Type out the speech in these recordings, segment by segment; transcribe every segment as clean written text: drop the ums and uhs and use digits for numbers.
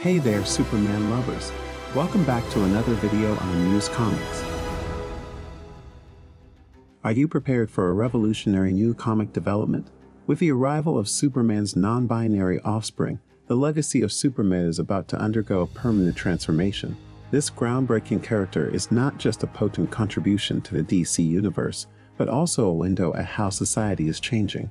Hey there, Superman lovers! Welcome back to another video on Amuse Comics. Are you prepared for a revolutionary new comic development? With the arrival of Superman's non-binary offspring, the legacy of Superman is about to undergo a permanent transformation. This groundbreaking character is not just a potent contribution to the DC universe, but also a window at how society is changing.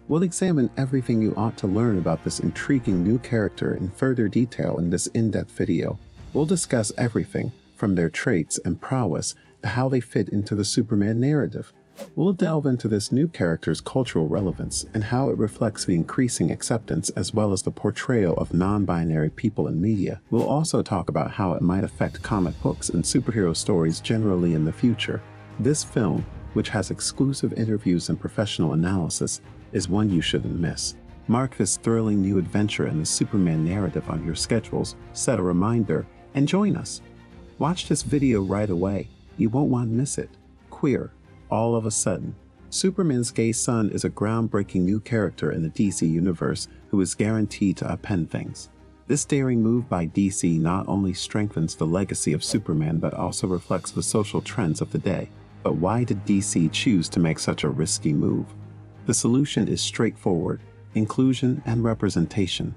We'll examine everything you ought to learn about this intriguing new character in further detail in this in-depth video. We'll discuss everything from their traits and prowess to how they fit into the Superman narrative. We'll delve into this new character's cultural relevance and how it reflects the increasing acceptance as well as the portrayal of non-binary people in media. We'll also talk about how it might affect comic books and superhero stories generally in the future. This film, which has exclusive interviews and professional analysis, is one you shouldn't miss. Mark this thrilling new adventure in the Superman narrative on your schedules, set a reminder, and join us. Watch this video right away. You won't want to miss it. Queer. All of a sudden, Superman's gay son is a groundbreaking new character in the DC universe who is guaranteed to upend things. This daring move by DC not only strengthens the legacy of Superman but also reflects the social trends of the day. But why did DC choose to make such a risky move? The solution is straightforward: inclusion and representation.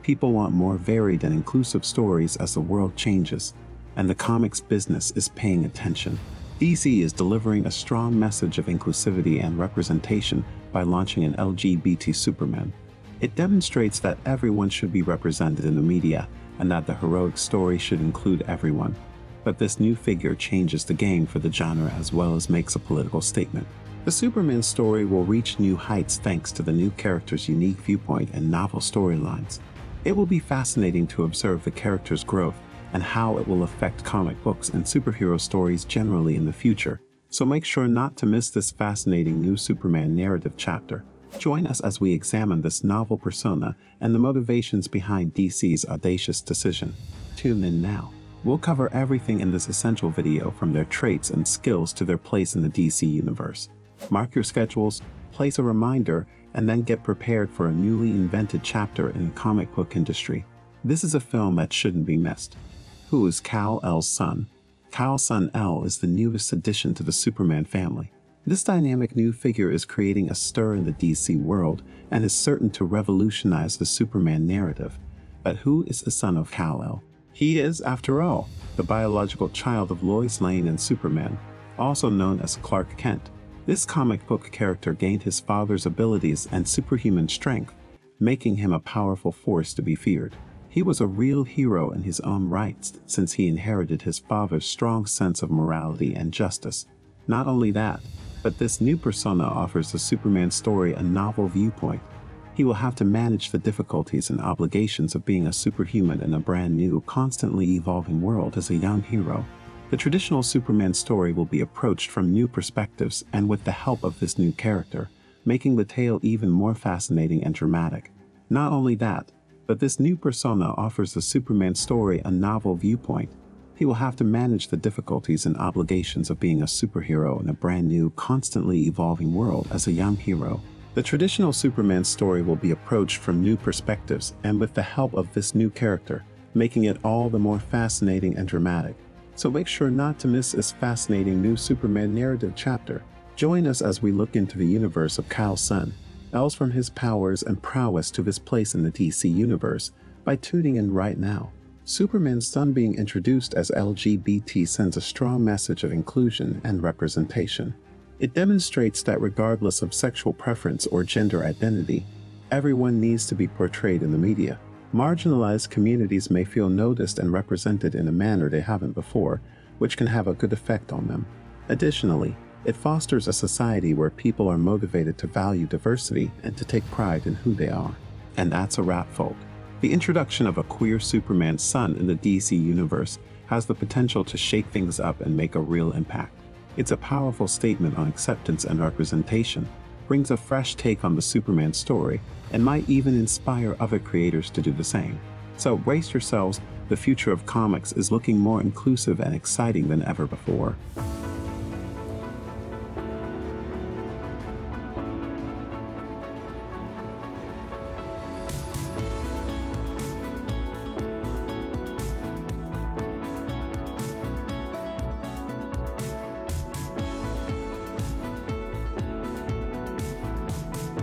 People want more varied and inclusive stories as the world changes, and the comics business is paying attention. DC is delivering a strong message of inclusivity and representation by launching an LGBT Superman. It demonstrates that everyone should be represented in the media and that the heroic story should include everyone. But this new figure changes the game for the genre as well as makes a political statement. The Superman story will reach new heights thanks to the new character's unique viewpoint and novel storylines. It will be fascinating to observe the character's growth and how it will affect comic books and superhero stories generally in the future. So make sure not to miss this fascinating new Superman narrative chapter. Join us as we examine this novel persona and the motivations behind DC's audacious decision. Tune in now. We'll cover everything in this essential video, from their traits and skills to their place in the DC universe. Mark your schedules, place a reminder, and then get prepared for a newly invented chapter in the comic book industry. This is a film that shouldn't be missed. Who is Kal-El's son? Kal-son El is the newest addition to the Superman family. This dynamic new figure is creating a stir in the DC world and is certain to revolutionize the Superman narrative. But who is the son of Kal-El? He is, after all, the biological child of Lois Lane and Superman, also known as Clark Kent. This comic book character gained his father's abilities and superhuman strength, making him a powerful force to be feared. He was a real hero in his own right since he inherited his father's strong sense of morality and justice. Not only that, but this new persona offers the Superman story a novel viewpoint. He will have to manage the difficulties and obligations of being a superhuman in a brand new, constantly evolving world as a young hero. The traditional Superman story will be approached from new perspectives and with the help of this new character, making the tale even more fascinating and dramatic. Not only that, but this new persona offers the Superman story a novel viewpoint. He will have to manage the difficulties and obligations of being a superhero in a brand new, constantly evolving world as a young hero. The traditional Superman story will be approached from new perspectives and with the help of this new character, making it all the more fascinating and dramatic. So make sure not to miss this fascinating new Superman narrative chapter. Join us as we look into the universe of Kal's son, Els, from his powers and prowess to his place in the DC universe, by tuning in right now. Superman's son being introduced as LGBT sends a strong message of inclusion and representation. It demonstrates that regardless of sexual preference or gender identity, everyone needs to be portrayed in the media. Marginalized communities may feel noticed and represented in a manner they haven't before, which can have a good effect on them. Additionally, it fosters a society where people are motivated to value diversity and to take pride in who they are. And that's a wrap, folk. The introduction of a queer Superman son in the DC universe has the potential to shake things up and make a real impact. It's a powerful statement on acceptance and representation, brings a fresh take on the Superman story, and might even inspire other creators to do the same. So brace yourselves, the future of comics is looking more inclusive and exciting than ever before.